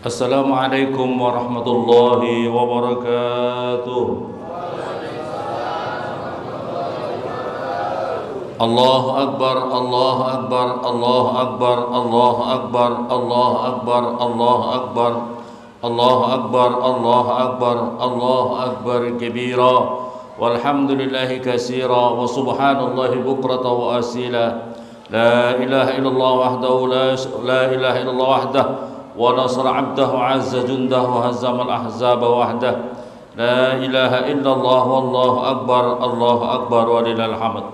Assalamualaikum warahmatullahi wabarakatuh. Allahu Akbar, Allahu Akbar, Allahu Akbar, Allahu Akbar, Allahu Akbar, Allahu Akbar, Allahu Akbar, Allahu Akbar, Allahu Akbar kabira, walhamdulillahi katsira, wa subhanallahi bukrata wa asila. La ilaha illallah wahdahu la ilaha illallah wahdahu wa nasra 'abdahu 'azza jundahu wa hazzama al-ahzaba wahdahu. La ilaha illallah wallahu akbar, Allahu akbar walillahil hamd.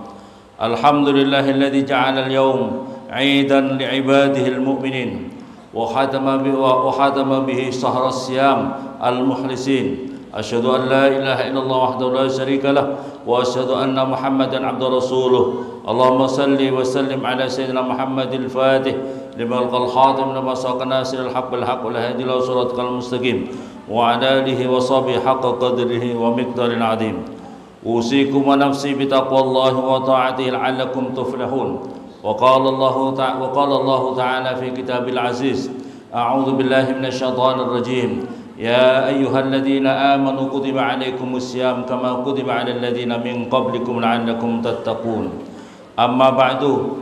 Alhamdulillahilladzi ja'ala al-yawm 'iidan li'ibadihi al-mu'minin wa khatama bihi shahra as-siyam al-mukhlisin. Asyhadu an la ilaha illallah wahdahu la syarika lah wa asyhadu anna Muhammadan 'abduhu rasuluh. Allahumma salli wa sallim ala sayyidina Muhammadil Fatih lima al khatim lima saqa nasiril haqq bil haqq wal hadi ila siratal mustaqim wa ala alihi wa sahbihi haqqa qadrihi wa miqdaril azim. Usikum wa nafsi bi taqwallahi wa ta'atihi la'allakum tuflihun. Wa qala Allah ta'ala fi kitabil aziz, a'udzu billahi minasy syaithanir rajim. Ya ayyuhalladzina amanu kutiba 'alaikumus syiyam kama kutiba 'alal ladzina min qablikum la'allakum tattaqun. Amma ba'du,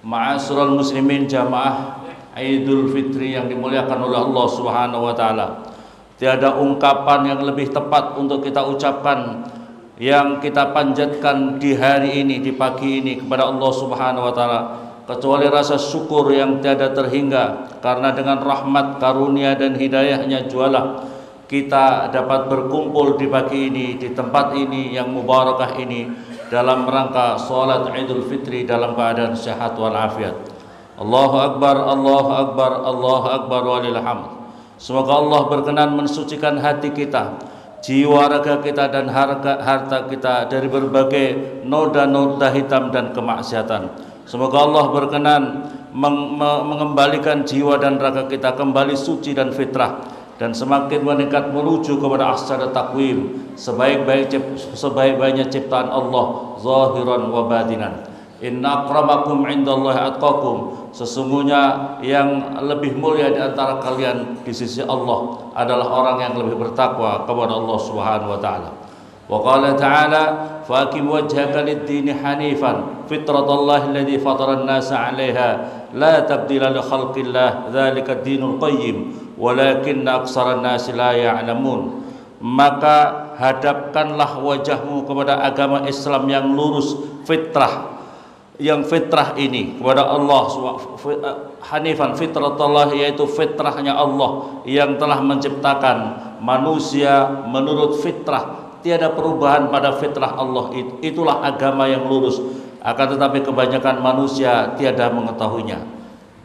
ma'asyiral muslimin jamaah Idul Fitri yang dimuliakan oleh Allah Subhanahu wa taala. Tiada ungkapan yang lebih tepat untuk kita ucapkan, yang kita panjatkan di hari ini, di pagi ini kepada Allah Subhanahu wa taala, kecuali rasa syukur yang tiada terhingga, karena dengan rahmat, karunia dan hidayahnya jualah kita dapat berkumpul di pagi ini, di tempat ini yang mubarakah ini, dalam rangka salat Idul Fitri dalam keadaan sehat walafiat. Allahu Akbar, Allahu Akbar, Allahu Akbar walillahil hamd. Semoga Allah berkenan mensucikan hati kita, jiwa raga kita dan harta kita dari berbagai noda-noda hitam dan kemaksiatan. Semoga Allah berkenan mengembalikan jiwa dan raga kita kembali suci dan fitrah, dan semakin meningkat menuju kepada ahsana taqwim, sebaik-baiknya ciptaan Allah zahiran wa batinan. Inna akramakum indallahi atqakum. Sesungguhnya yang lebih mulia di antara kalian di sisi Allah adalah orang yang lebih bertakwa kepada Allah Subhanahu wa taala. Wa qala ta'ala, faqim wajhaka lid-dini hanifan fitratallahi alladzi fatara an-nasa 'alaiha la tabdila li khalqillah dzalika ad-dinul qayyim walakinna aksaran nasi la ya'lamun. Maka hadapkanlah wajahmu kepada agama Islam yang lurus, fitrah, yang fitrah ini kepada Allah hanifan fitratallah, yaitu fitrahnya Allah yang telah menciptakan manusia menurut fitrah, tiada perubahan pada fitrah Allah. Itulah agama yang lurus, akan tetapi kebanyakan manusia tiada mengetahuinya.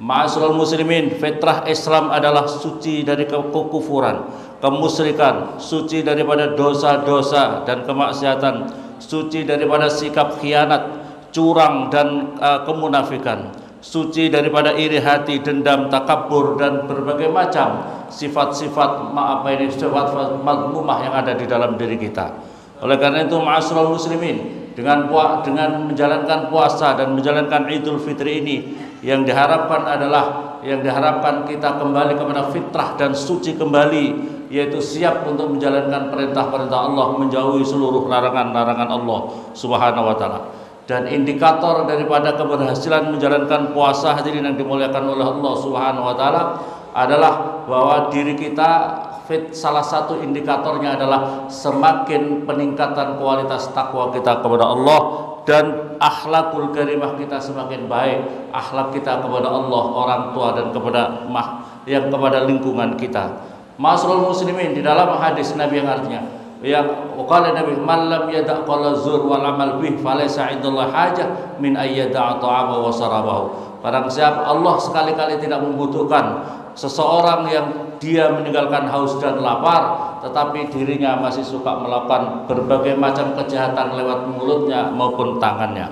Ma'asyiral muslimin, fitrah Islam adalah suci dari kekufuran, kemusyrikan, suci daripada dosa-dosa dan kemaksiatan, suci daripada sikap khianat, curang dan kemunafikan, suci daripada iri hati, dendam, takabur dan berbagai macam sifat-sifat sifat mazmumah yang ada di dalam diri kita. Oleh karena itu, ma'asyiral muslimin, dengan menjalankan puasa dan menjalankan Idul Fitri ini, yang diharapkan kita kembali kepada fitrah dan suci kembali, yaitu siap untuk menjalankan perintah-perintah Allah, menjauhi seluruh larangan-larangan Allah Subhanahu wa taala. Dan indikator daripada keberhasilan menjalankan puasa hadirin yang dimuliakan oleh Allah Subhanahu wa taala adalah bahwa diri kita salah satu indikatornya adalah semakin peningkatan kualitas takwa kita kepada Allah, dan akhlakul karimah kita semakin baik, akhlak kita kepada Allah, orang tua dan kepada lingkungan kita. Ma'asyiral muslimin, di dalam hadis Nabi yang artinya, yang qala Nabi, man lam yada' qala zur wal amal bih falaysa 'indallahi hajah min ayyada'a ta'ama wa sarabahu. Barang siapa Allah sekali-kali tidak membutuhkan seseorang yang dia meninggalkan haus dan lapar, tetapi dirinya masih suka melakukan berbagai macam kejahatan lewat mulutnya maupun tangannya.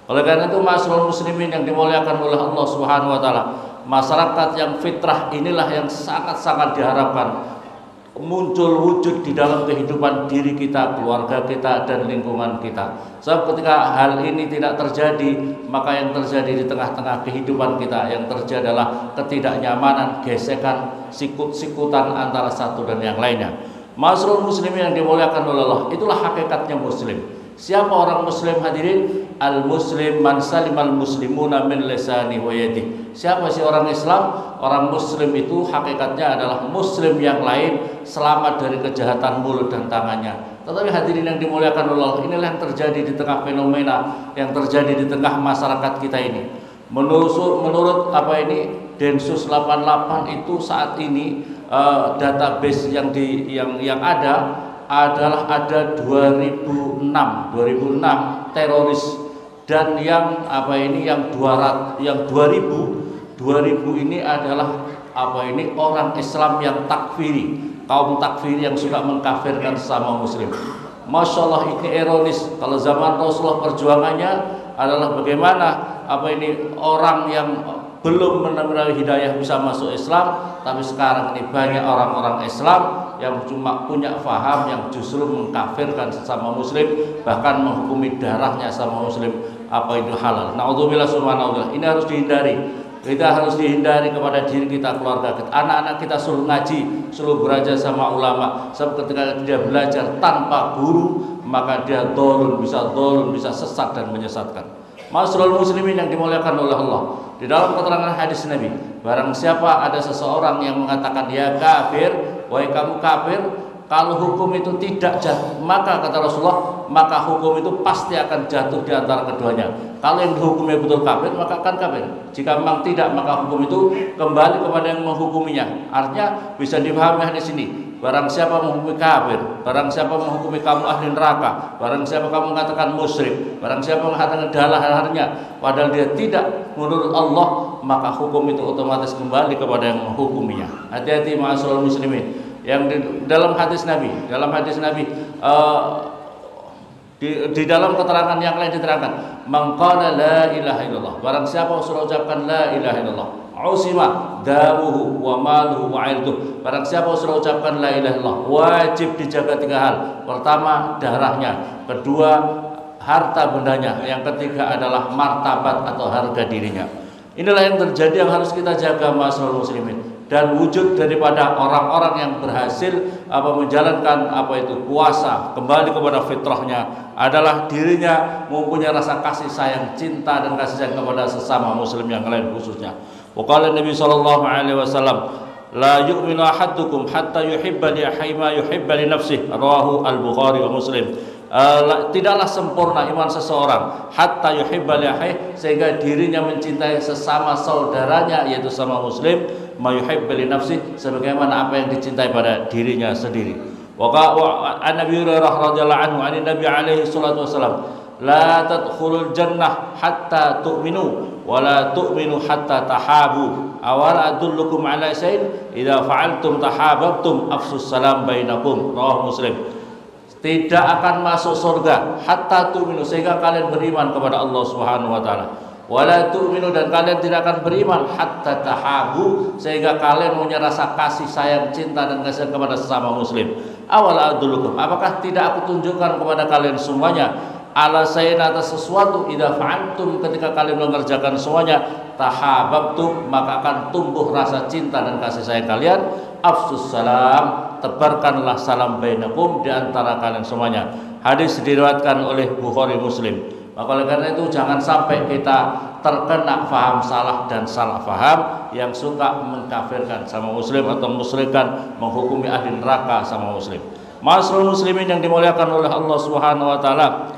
Oleh karena itu, ma'asyiral muslimin yang dimuliakan oleh Allah Subhanahu wa taala, masyarakat yang fitrah inilah yang sangat-sangat diharapkan muncul wujud di dalam kehidupan diri kita, keluarga kita, dan lingkungan kita. Sebab ketika hal ini tidak terjadi, maka yang terjadi di tengah-tengah kehidupan kita yang terjadi adalah ketidaknyamanan, gesekan, sikut-sikutan antara satu dan yang lainnya. Ma'asyiral muslimin yang dimuliakan oleh Allah, itulah hakikatnya muslim. Siapa orang muslim hadirin? Al-muslim man salimal muslimuna min lisani wa yadihi. Siapa sih orang Islam? Orang muslim itu hakikatnya adalah muslim yang lain selamat dari kejahatan mulut dan tangannya. Tetapi hadirin yang dimuliakan Allah, inilah yang terjadi di tengah fenomena yang terjadi di tengah masyarakat kita ini. Menurut Densus 88 itu saat ini database yang ada adalah ada 2006 teroris, dan yang 2000 ini adalah orang Islam yang takfiri, kaum takfiri yang suka mengkafirkan sesama muslim. Masya Allah, ini ironis. Kalau zaman Rasulullah perjuangannya adalah bagaimana orang yang belum menemukan hidayah bisa masuk Islam, tapi sekarang ini banyak orang-orang Islam yang cuma punya faham yang justru mengkafirkan sesama muslim, bahkan menghukumi darahnya sama muslim itu halal. Naudzubillah subhanallah. Ini harus dihindari. Kita harus dihindari kepada diri kita, keluarga kita, anak-anak kita suruh ngaji, suruh belajar sama ulama. Sebab ketika dia belajar tanpa guru, maka dia bisa sesat dan menyesatkan. Ma'asyiral muslimin yang dimuliakan oleh Allah, di dalam keterangan hadis Nabi, barang siapa ada seseorang yang mengatakan ya kafir, wahai kamu kafir, kalau hukum itu tidak jatuh, maka kata Rasulullah, maka hukum itu pasti akan jatuh di antara keduanya. Kalau yang dihukumnya betul kafir, maka akan kafir. Jika memang tidak, maka hukum itu kembali kepada yang menghukuminya. Artinya bisa dipahami hadis ini. Barang siapa menghukumi kafir, barang siapa menghukumi kamu ahli neraka, barang siapa kamu mengatakan musyrik, barang siapa mengatakan dalah-dalahnya, padahal dia tidak menurut Allah, maka hukum itu otomatis kembali kepada yang menghukuminya. Hati-hati ma'asyiral muslimin. Yang dalam hadis Nabi, di dalam keterangan yang lain diterangkan, man qala la ilaha illallah, barang siapa suruh ucapkan la ilaha illallah, usima dawuhu wa maluhu wa irduh, barang siapa suruh ucapkan la ilaha illallah, wajib dijaga 3 hal. Pertama, darahnya, kedua, harta bendanya, yang ketiga adalah martabat atau harga dirinya. Inilah yang terjadi, yang harus kita jaga ma'asyiral muslimin. Dan wujud daripada orang-orang yang berhasil menjalankan puasa kembali kepada fitrahnya adalah dirinya mempunyai rasa kasih sayang, cinta dan kasih sayang kepada sesama muslim yang lain khususnya. Waqala Nabi sallallahu alaihi wasallam, la yu'minu ahadukum hatta yuhibba li akhihi ma yuhibba li nafsihi, rawahu al-Bukhari wa Muslim. Tidaklah sempurna iman seseorang hatta yuhibba li akhihi, sehingga dirinya mencintai sesama saudaranya yaitu sama muslim, ma yuhibba li nafsihi, sebagaimana apa yang dicintai pada dirinya sendiri. Wa Nabi Hurairah radhiyallahu anhu, an Nabi alaihi salatu wasallam, la tadkhulul jannah hatta tu'minu wa la tu'minu hatta tahabu, awala adullukum ala syai'in idza fa'altum tahabbtum afsus salam bainakum, rawahu Muslim. Tidak akan masuk surga hatta tu'minu, sehingga kalian beriman kepada Allah Subhanahu wa taala. Wala tu'minu, dan kalian tidak akan beriman hatta tahabu, sehingga kalian punya rasa kasih sayang, cinta dan kasih kepada sesama muslim. Awal adulukum, apakah tidak aku tunjukkan kepada kalian semuanya ala sayin, atas sesuatu, idza fa'altum, ketika kalian mengerjakan semuanya, tahabbtum, maka akan tumbuh rasa cinta dan kasih sayang kalian. Afsus salam, tebarkanlah salam bainakum, di antara kalian semuanya. Hadis diriwayatkan oleh Bukhari Muslim. Maka oleh karena itu jangan sampai kita terkena faham salah dan salah faham yang suka mengkafirkan sama muslim atau musyrikan, menghukumi ahli neraka sama muslim. Ma'asyiral muslimin yang dimuliakan oleh Allah Subhanahu wa taala.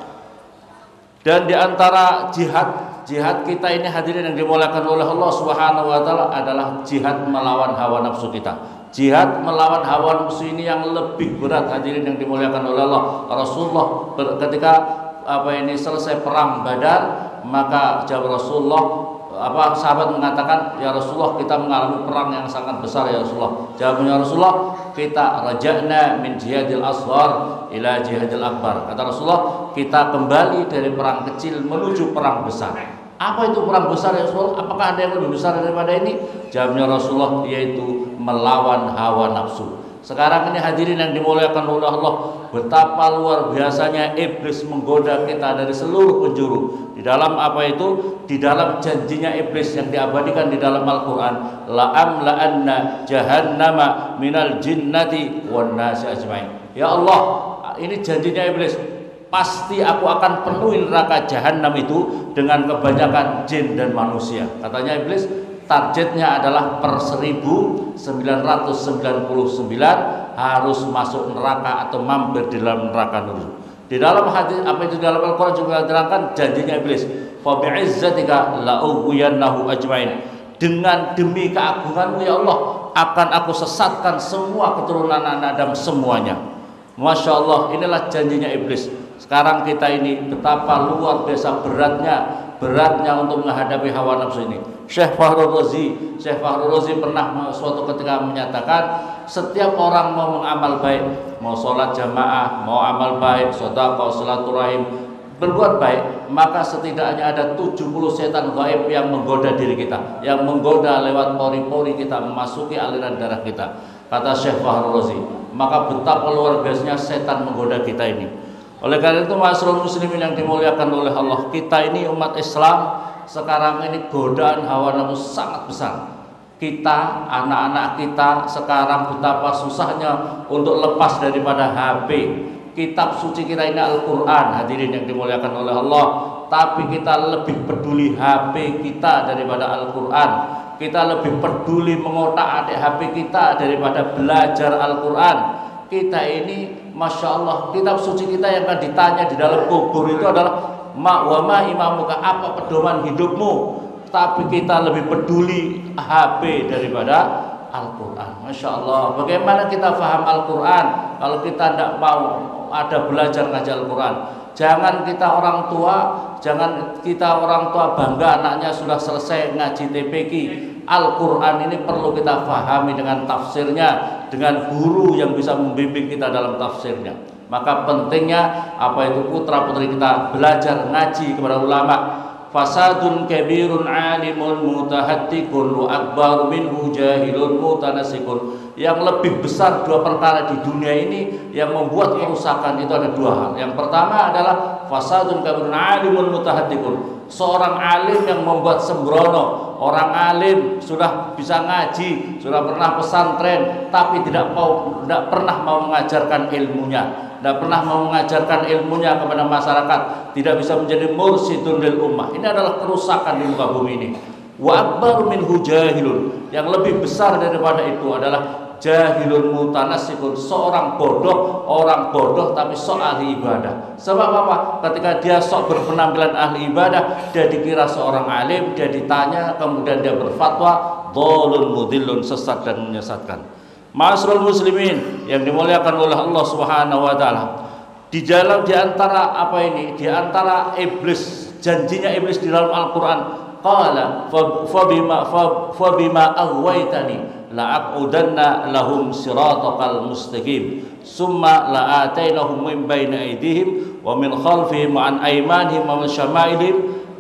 Dan di antara jihad kita ini hadirin yang dimuliakan oleh Allah Subhanahu wa taala adalah jihad melawan hawa nafsu kita. Jihad melawan hawa nafsu ini yang lebih berat hadirin yang dimuliakan oleh Allah. Rasulullah ketika selesai perang Badar, maka jawab Rasulullah, sahabat mengatakan, ya Rasulullah, kita mengalami perang yang sangat besar ya Rasulullah. Jawabnya Rasulullah, kita raja'na min jihadil asghar ila jihadil akbar. Kata Rasulullah, kita kembali dari perang kecil menuju perang besar. Apa itu perang besar ya Rasulullah? Apakah ada yang lebih besar daripada ini? Jawabnya Rasulullah, yaitu melawan hawa nafsu. Sekarang ini hadirin yang dimuliakan oleh Allah, betapa luar biasanya iblis menggoda kita dari seluruh penjuru. Di dalam apa itu? Di dalam janjinya iblis yang diabadikan di dalam Al-Qur'an, la'amla'anna jahannama minal jinnati wan nasi ajmain. Ya Allah, ini janjinya iblis. Pasti aku akan penuhi neraka jahanam itu dengan kebanyakan jin dan manusia. Katanya iblis, targetnya adalah per 1999 harus masuk neraka atau mampir di dalam neraka dulu. Di dalam hadis apa itu dalam Al-Qur'an juga diterangkan janjinya iblis, fa bi'izzatika la'ughwiyannahu ajmain. Dengan demi keagunganmu ya Allah, akan aku sesatkan semua keturunan anak Adam semuanya. Masya Allah, inilah janjinya iblis. Sekarang kita ini betapa luar biasa beratnya untuk menghadapi hawa nafsu ini. Syekh Fakhrul Razi pernah suatu ketika menyatakan, setiap orang mau mengamal baik, mau sholat jamaah, mau amal baik, sedekah, silaturahim, berbuat baik, maka setidaknya ada 70 setan gaib yang menggoda diri kita, yang menggoda lewat pori-pori kita, memasuki aliran darah kita. Kata Syekh Fakhrul Razi, maka betapa luar biasanya setan menggoda kita ini. Oleh karena itu, ma'asyiral muslimin yang dimuliakan oleh Allah, kita ini umat Islam sekarang ini godaan hawa nafsu sangat besar. Kita, anak-anak kita sekarang betapa susahnya untuk lepas daripada HP. Kitab suci kita ini Al-Qur'an, hadirin yang dimuliakan oleh Allah, tapi kita lebih peduli HP kita daripada Al-Qur'an. Kita lebih peduli mengotak-atik HP kita daripada belajar Al-Qur'an. Kita ini Masya Allah, kitab suci kita yang akan ditanya di dalam kubur itu adalah wa ma imamuka, apa pedoman hidupmu. Tapi kita lebih peduli HP daripada Al-Quran. Masya Allah, bagaimana kita paham Al-Quran kalau kita tidak mau ada belajar ngaji Al-Quran? Jangan kita orang tua bangga anaknya sudah selesai ngaji TPQ. Al-Quran ini perlu kita pahami dengan tafsirnya, dengan guru yang bisa membimbing kita dalam tafsirnya. Maka pentingnya apa itu putra putri kita belajar ngaji kepada ulama. Fasadun kabirun alimun mutahattikun wa akbar minhu jahilun mutanasikun. Yang lebih besar dua perkara di dunia ini yang membuat kerusakan itu ada dua hal. Yang pertama adalah fasadun kabirun alimun mutahattikun. Seorang alim yang membuat sembrono. Orang alim sudah bisa ngaji, sudah pernah pesantren, tapi tidak pernah mau mengajarkan ilmunya. Tidak pernah mau mengajarkan ilmunya kepada masyarakat, tidak bisa menjadi mursyidun lil ummah. Ini adalah kerusakan di muka bumi ini. Wa akbar minhu jahilun. Yang lebih besar daripada itu adalah jahilun mutanasikun, seorang bodoh tapi sok ahli ibadah. Sebab apa? Ketika dia sok berpenampilan ahli ibadah, dia dikira seorang alim, dia ditanya, kemudian dia berfatwa, dhalun mudhillun, sesat dan menyesatkan. Ma'asyiral muslimin yang dimuliakan oleh Allah Subhanahu wa taala. Di antara iblis, janjinya iblis di dalam Al-Qur'an, qala fa bima aghwaytani la'aqudanna lahum siratal mustaqim summa la'atainahum min bayni aydihim wa min khalfihim wa an aymanihim wa min syama'ilihim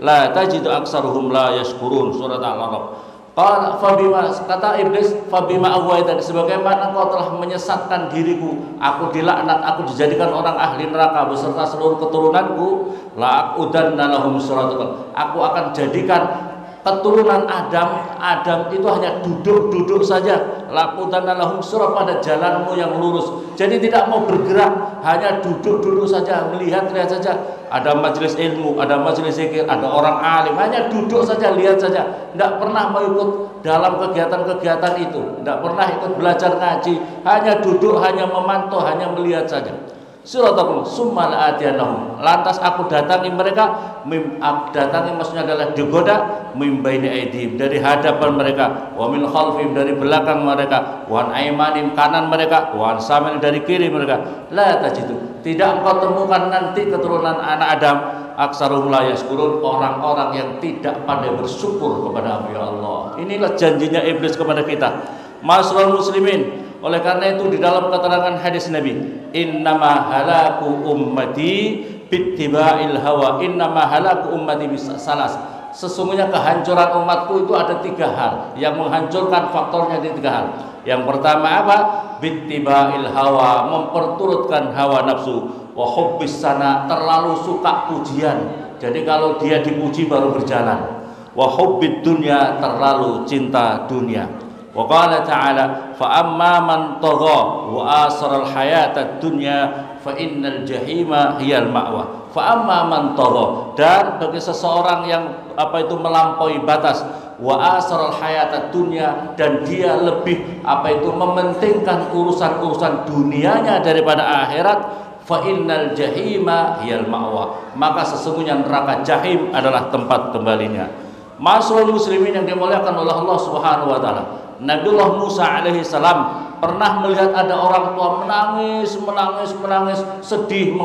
la tajidu aksaruhum la yashkurun. Surat Al-A'raf. Kata iblis, fabima aghwaytani, sebagaimana kau telah menyesatkan diriku, aku dilaknat, aku dijadikan orang ahli neraka beserta seluruh keturunanku, la'aqudanna lahum siratal, aku akan jadikan keturunan Adam itu hanya duduk saja, laqutanna lahum sirat, pada jalanmu yang lurus. Jadi tidak mau bergerak, hanya duduk saja, melihat saja. Ada majelis ilmu, ada majelis zikir, ada orang alim, hanya duduk saja, lihat saja. Tidak pernah mau ikut dalam kegiatan-kegiatan itu, tidak pernah ikut belajar ngaji, hanya duduk, hanya memantau, hanya melihat saja. Suratul summa la'atiyanahum, lantas aku datangi mereka, datangi maksudnya adalah digoda, min baini aidihim, dari hadapan mereka, wa min khalfihim, dari belakang mereka, wa an aymanim, kanan mereka, wa an samin, dari kiri mereka. La tajidu, tidak engkau temukan nanti keturunan anak Adam, aksaruhum la yashkurun, orang-orang yang tidak pandai bersyukur kepada Allah. Inilah janjinya iblis kepada kita. Ma'asyiral muslimin, oleh karena itu di dalam keterangan hadis Nabi, innama halaku ummati bittiba'il hawa, innama halaku ummati bisalas, sesungguhnya kehancuran umatku itu ada tiga hal yang menghancurkan, faktornya di tiga hal. Yang pertama apa? Bittiba'il hawa, memperturutkan hawa nafsu. Wa hubbis sana, terlalu suka pujian. Jadi kalau dia dipuji baru berjalan. Wa hubbid dunya, terlalu cinta dunia. Wa qala ta'ala fa amma man tagha wa asara al hayata dunya fa innal jahima hiyal ma'wa. Fa amma man tagha, dan bagi seseorang yang melampaui batas, wa asara al hayata dunya, dan dia lebih mementingkan urusan-urusan dunianya daripada akhirat, fa innal jahima hiyal ma'wa, maka sesungguhnya neraka jahim adalah tempat kembalinya. Ma'asyiral muslimin yang dimuliakan oleh Allah Subhanahu wa taala, Nabiullah Musa alaihi salam pernah melihat ada orang tua menangis, sedih,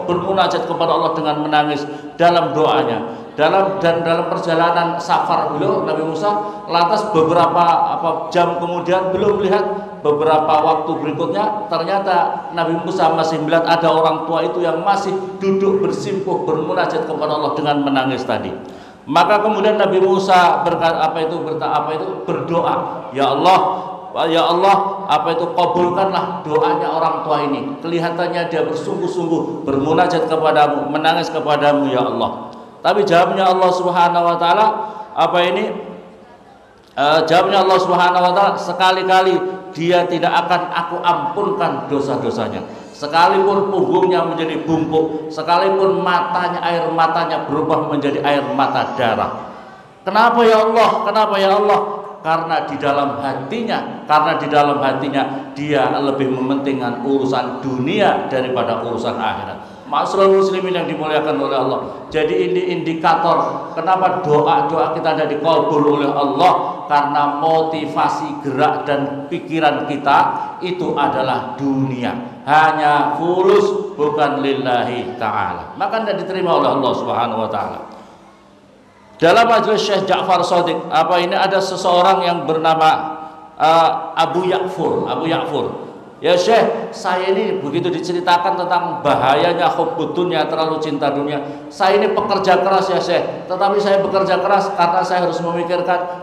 bermunajat kepada Allah dengan menangis dalam doanya. Dalam perjalanan safar beliau Nabi Musa, lantas beberapa jam kemudian beliau melihat, beberapa waktu berikutnya ternyata Nabi Musa masih melihat ada orang tua itu yang masih duduk bersimpuh bermunajat kepada Allah dengan menangis tadi. Maka kemudian Nabi Musa berdoa, ya Allah, kabulkanlah doanya orang tua ini. Kelihatannya dia bersungguh-sungguh bermunajat kepadamu, menangis kepadamu ya Allah. Tapi jawabnya Allah Subhanahu wa taala jawabnya Allah Subhanahu wa taala, sekali-kali dia tidak akan aku ampunkan dosa-dosanya. Sekalipun punggungnya menjadi bungkuk, sekalipun air matanya berubah menjadi air mata darah. Kenapa ya Allah? Kenapa ya Allah? Karena di dalam hatinya dia lebih mementingkan urusan dunia daripada urusan akhirat. Ma'asyiral muslimin yang dimuliakan oleh Allah. Jadi ini indikator kenapa doa-doa kita ada dikabul oleh Allah, karena motivasi gerak dan pikiran kita itu adalah dunia, hanya fulus, bukan lillahi ta'ala. Maka tidak diterima oleh Allah Subhanahu wa taala. Dalam majelis Syekh Ja'far Shadiq, ada seseorang yang bernama Abu Ya'fur. Ya Syekh, saya ini begitu diceritakan tentang bahayanya hubbud dunya, terlalu cinta dunia. Saya ini pekerja keras ya Syekh, tetapi saya bekerja keras karena saya harus memikirkan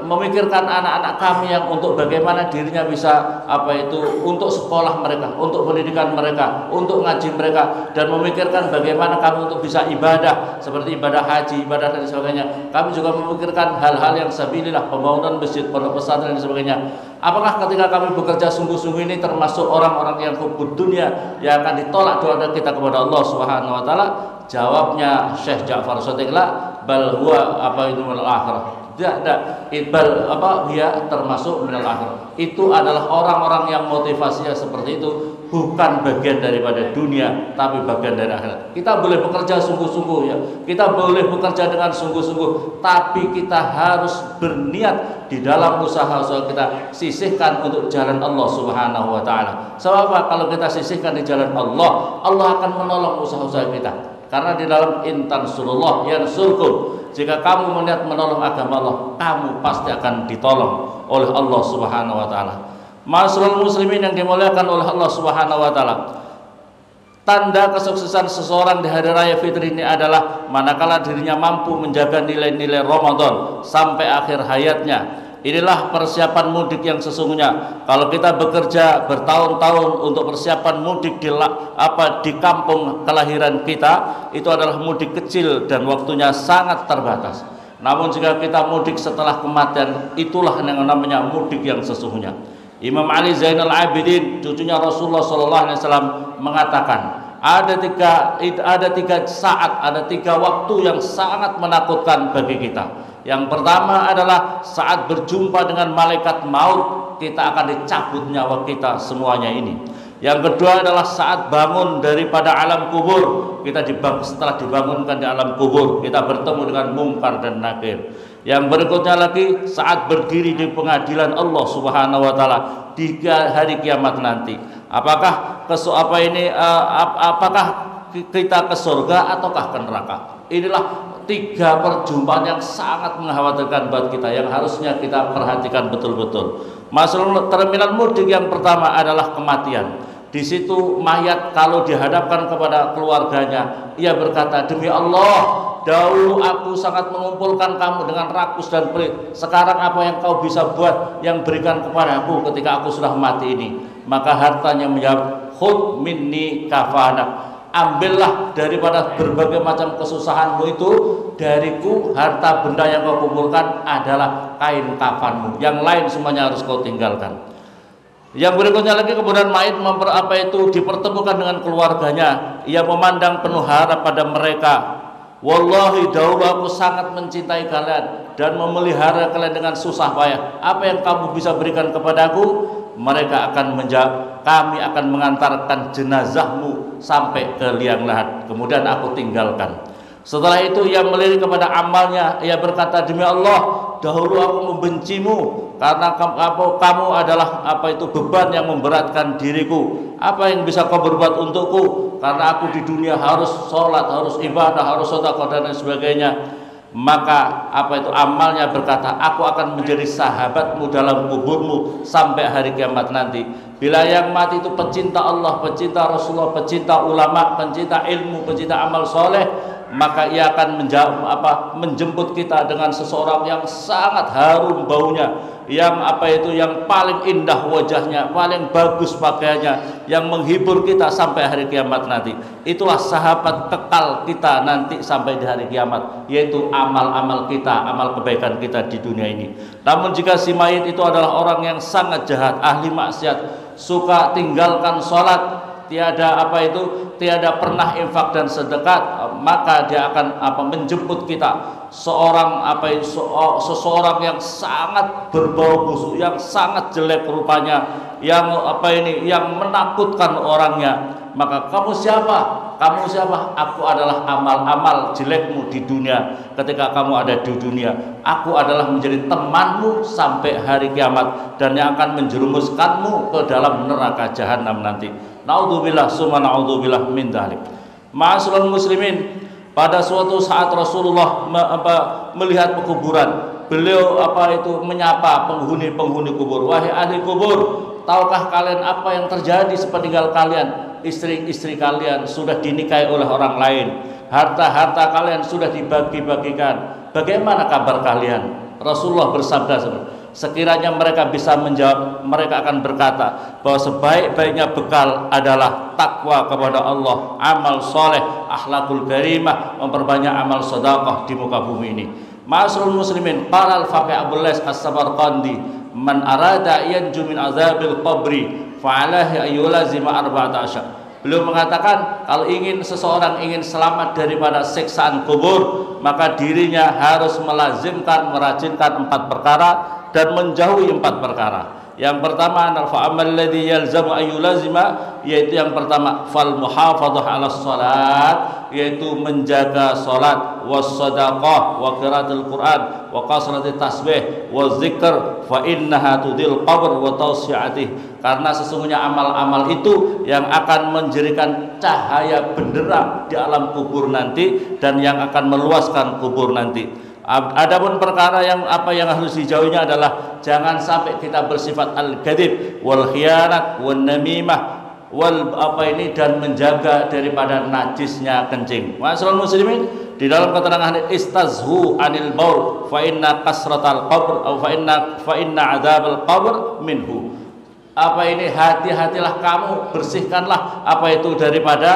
memikirkan anak-anak kami yang untuk bagaimana dirinya bisa untuk sekolah mereka, untuk pendidikan mereka, untuk ngaji mereka, dan memikirkan bagaimana kami untuk bisa ibadah seperti ibadah haji, ibadah dan sebagainya. Kami juga memikirkan hal-hal yang sabilillah, pembangunan masjid, pondok pesantren dan sebagainya. Apakah ketika kami bekerja sungguh-sungguh ini termasuk orang-orang yang hubbud dunya yang akan ditolak doa kita kepada Allah Subhanahu wa taala? Jawabnya Syekh Ja'far Shadiq, bal huwa minal akhirah. Dia termasuk minal akhirah. Itu adalah orang-orang yang motivasinya seperti itu, bukan bagian daripada dunia tapi bagian dari akhirat. Kita boleh bekerja sungguh-sungguh ya. Kita boleh bekerja dengan sungguh-sungguh, tapi kita harus berniat di dalam usaha-usaha kita sisihkan untuk jalan Allah Subhanahu wa taala. Sebab kalau kita sisihkan di jalan Allah, Allah akan menolong usaha-usaha kita. Karena di dalam intansurullah yansurkum, jika kamu meniat menolong agama Allah, kamu pasti akan ditolong oleh Allah Subhanahu wa taala. Ma'asyiral muslimin yang dimuliakan oleh Allah Subhanahu wa taala, tanda kesuksesan seseorang di hari raya fitri ini adalah manakala dirinya mampu menjaga nilai-nilai Ramadan sampai akhir hayatnya. Inilah persiapan mudik yang sesungguhnya. Kalau kita bekerja bertahun-tahun untuk persiapan mudik di kampung kelahiran kita, itu adalah mudik kecil dan waktunya sangat terbatas. Namun jika kita mudik setelah kematian, itulah yang namanya mudik yang sesungguhnya. Imam Ali Zainal Abidin, cucunya Rasulullah SAW, mengatakan ada tiga waktu yang sangat menakutkan bagi kita. Yang pertama adalah saat berjumpa dengan malaikat maut, kita akan dicabut nyawa kita semuanya ini. Yang kedua adalah saat bangun daripada alam kubur, setelah dibangunkan di alam kubur, kita bertemu dengan mungkar dan nakir. Yang berikutnya lagi saat berdiri di pengadilan Allah Subhanahu wa taala di hari kiamat nanti. Apakah kita ke surga ataukah ke neraka? Inilah tiga perjumpaan yang sangat mengkhawatirkan buat kita, yang harusnya kita perhatikan betul-betul. Masalah terminal mudik yang pertama adalah kematian. Di situ mayat kalau dihadapkan kepada keluarganya, ia berkata, demi Allah, dahulu aku sangat mengumpulkan kamu dengan rakus dan pelit. Sekarang apa yang kau bisa buat yang berikan kepadaku ketika aku sudah mati ini? Maka hartanya menjawab, khudh minni kafanak. Ambillah daripada berbagai macam kesusahanmu itu dariku, harta benda yang kau kumpulkan adalah kain kafanmu. Yang lain semuanya harus kau tinggalkan. Yang berikutnya lagi, kemudian mayit dipertemukan dengan keluarganya. Ia memandang penuh harap pada mereka. Wallahi, dahulu aku sangat mencintai kalian dan memelihara kalian dengan susah payah. Apa yang kamu bisa berikan kepadaku? Mereka akan menjawab, kami akan mengantarkan jenazahmu sampai ke liang lahat, kemudian aku tinggalkan. Setelah itu ia melirik kepada amalnya. Ia berkata, demi Allah, dahulu aku membencimu karena kamu adalah beban yang memberatkan diriku. Apa yang bisa kau berbuat untukku? Karena aku di dunia harus sholat, harus ibadah, harus sedekah dan lain sebagainya. Maka amalnya berkata, aku akan menjadi sahabatmu dalam kuburmu sampai hari kiamat nanti. Bila yang mati itu pecinta Allah, pecinta Rasulullah, pecinta ulama, pecinta ilmu, pecinta amal soleh, maka ia akan menjemput kita dengan seseorang yang sangat harum baunya, yang yang paling indah wajahnya, paling bagus pakaiannya, yang menghibur kita sampai hari kiamat nanti. Itulah sahabat kekal kita nanti sampai di hari kiamat, yaitu amal-amal kita, amal kebaikan kita di dunia ini. Namun jika si mayit itu adalah orang yang sangat jahat, ahli maksiat, suka tinggalkan sholat, tiada pernah infak dan sedekah, maka dia akan menjemput kita seseorang yang sangat berbau busuk, yang sangat jelek rupanya, yang menakutkan orangnya. Maka kamu siapa? Kamu siapa? Aku adalah amal-amal jelekmu di dunia. Ketika kamu ada di dunia, aku adalah menjadi temanmu sampai hari kiamat dan yang akan menjerumuskanmu ke dalam neraka jahanam nanti. Naudzubillah summa naudzubillah min dzalik. Ma'asyiral muslimin, pada suatu saat Rasulullah melihat pekuburan. Beliau menyapa penghuni-penghuni kubur. Wahai ahli kubur, tahukah kalian apa yang terjadi sepeninggal kalian? Istri-istri kalian sudah dinikahi oleh orang lain, harta-harta kalian sudah dibagi-bagikan. Bagaimana kabar kalian? Rasulullah bersabda, sekiranya mereka bisa menjawab, mereka akan berkata bahwa sebaik-baiknya bekal adalah takwa kepada Allah, amal soleh, akhlakul karimah, memperbanyak amal sedekah di muka bumi ini. Ma'asyiral muslimin, qala al-faqih Abdul Lais As-Samarqandi, man arada yanju min azabil qabri fa'alahi ayyulazima arba'ata asyar. Beliau mengatakan, kalau seseorang ingin selamat daripada siksaan kubur, maka dirinya harus merajinkan 4 perkara dan menjauhi 4 perkara. Yang pertama, fa'amal ladzi yalzamu ayyulazima, yaitu yang pertama fal muhafadzah 'ala shalat, yaitu menjaga salat, was shadaqah, wa qiraatul Quran, wa qasratit tasbih, wa dzikr, fa innaha tudil qabr wa tawsi'atih. Karena sesungguhnya amal-amal itu yang akan menjadikan cahaya benderang di alam kubur nanti dan yang akan meluaskan kubur nanti. Adapun perkara yang harus dijauhinya adalah jangan sampai kita bersifat al-kadzib wal khiyanat wan namimah dan menjaga daripada najisnya kencing. Ma'asyiral muslimin, di dalam keterangan hadis istazhu anil baul fa inna kasratal qabr atau fa inna adzabal qabr minhu. Hati-hatilah kamu, bersihkanlah daripada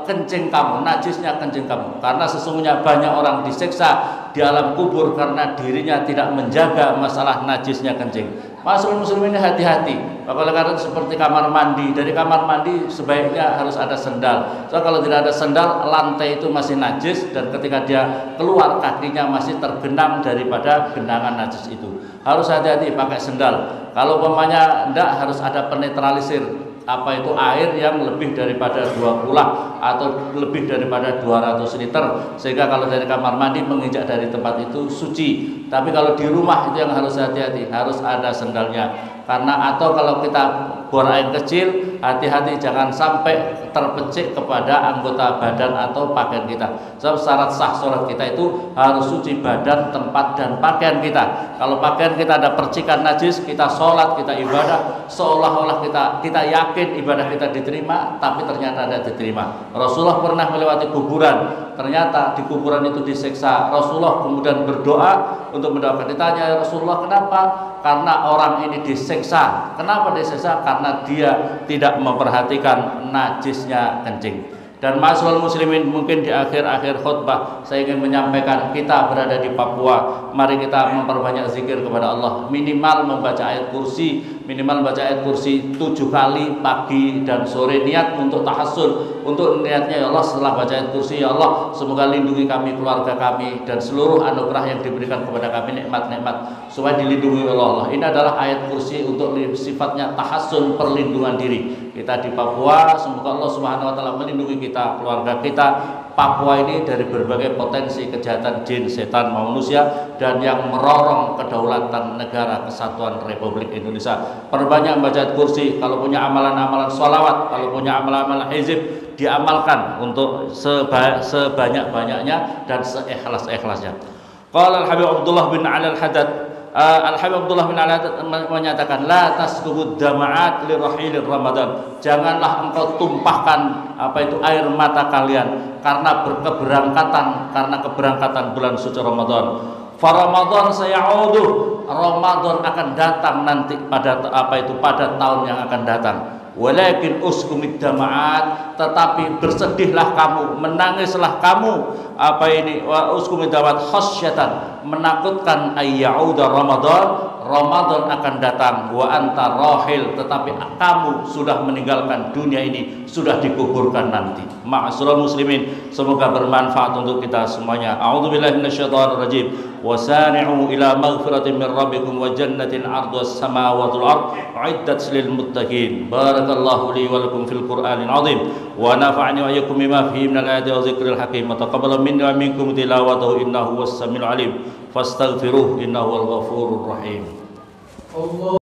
kencing kamu, najisnya kencing kamu, karena sesungguhnya banyak orang disiksa di alam kubur karena dirinya tidak menjaga masalah najisnya kencing. Ma'asyiral muslimin, hati-hati. Oleh karena itu seperti kamar mandi, dari kamar mandi sebaiknya harus ada sendal. So kalau tidak ada sendal, lantai itu masih najis dan ketika dia keluar kakinya masih tergenang daripada genangan najis itu. Harus hati-hati pakai sendal. Kalau umpamanya enggak, harus ada penetralisir air yang lebih daripada 2 kulah atau lebih daripada 200 liter, sehingga kalau dari kamar mandi menginjak dari tempat itu suci. Tapi kalau di rumah itu yang harus hati-hati, harus ada sendalnya. Karena atau kalau kita buang air kecil, hati-hati jangan sampai terpecik kepada anggota badan atau pakaian kita. Sebab syarat sah sholat kita itu harus suci badan, tempat, dan pakaian kita. Kalau pakaian kita ada percikan najis, kita sholat, kita ibadah seolah-olah kita yakin ibadah kita diterima, tapi ternyata tidak diterima. Rasulullah pernah melewati kuburan, ternyata di kuburan itu disiksa. Rasulullah kemudian berdoa untuk mendoakan. Ditanya, ya Rasulullah, kenapa? Karena orang ini disiksa. Kenapa disiksa? Karena dia tidak memperhatikan najisnya kencing. Dan ma'asyiral muslimin, mungkin di akhir-akhir khutbah saya ingin menyampaikan, kita berada di Papua, mari kita memperbanyak zikir kepada Allah. Minimal membaca ayat kursi, 7 kali pagi dan sore, niat untuk tahassul, untuk niatnya, ya Allah, setelah baca ayat kursi, ya Allah, semoga lindungi kami, keluarga kami, dan seluruh anugerah yang diberikan kepada kami, nikmat-nikmat, supaya dilindungi oleh Allah. Ini adalah ayat kursi untuk sifatnya tahassun, perlindungan diri. Kita di Papua, semoga Allah Subhanahu wa taala melindungi kita, keluarga kita. Papua ini dari berbagai potensi kejahatan jin, setan, manusia, dan yang merorong kedaulatan negara kesatuan Republik Indonesia. Perbanyak baca ayat kursi. Kalau punya amalan-amalan sholawat, kalau punya amalan-amalan hizib, diamalkan untuk sebanyak-banyaknya dan seikhlas-ikhlasnya. Qala Al-Habib Abdullah bin Ali Al-Haddad, Al-Habib Abdullah bin Ali menyatakan, la tasduhud dama'at li rahilir Ramadan. Janganlah engkau tumpahkan air mata kalian karena keberangkatan bulan suci Ramadan. Fa Ramadan sayaudu, Ramadan akan datang nanti pada tahun yang akan datang. Walakin uskumid dama'at, tetapi bersedihlah kamu, menangislah kamu, uskumid dama'at khasyatan, menakutkan ayyauda Ramadan akan datang, wa anta rahil, tetapi kamu sudah meninggalkan dunia ini, sudah dikuburkan nanti. Ma'asyiral muslimin, semoga bermanfaat untuk kita semuanya. A'udzubillahi minasyaitonir rajim. Wasari'u ila maghfiratin min rabbikum wa jannatin 'arduhas samawati wal ard, 'iddat lil muttaqin. Barakallahu li wa lakum fil Qur'anil 'azim wa nafa'ani wa iyyakum bima fihi minal ayati wa dzikril hakim. Taqabbal minni wa minkum tilawatahu innahu was samiul 'alim. Fastaghfiruh innahu wal ghafurur rahim. Allah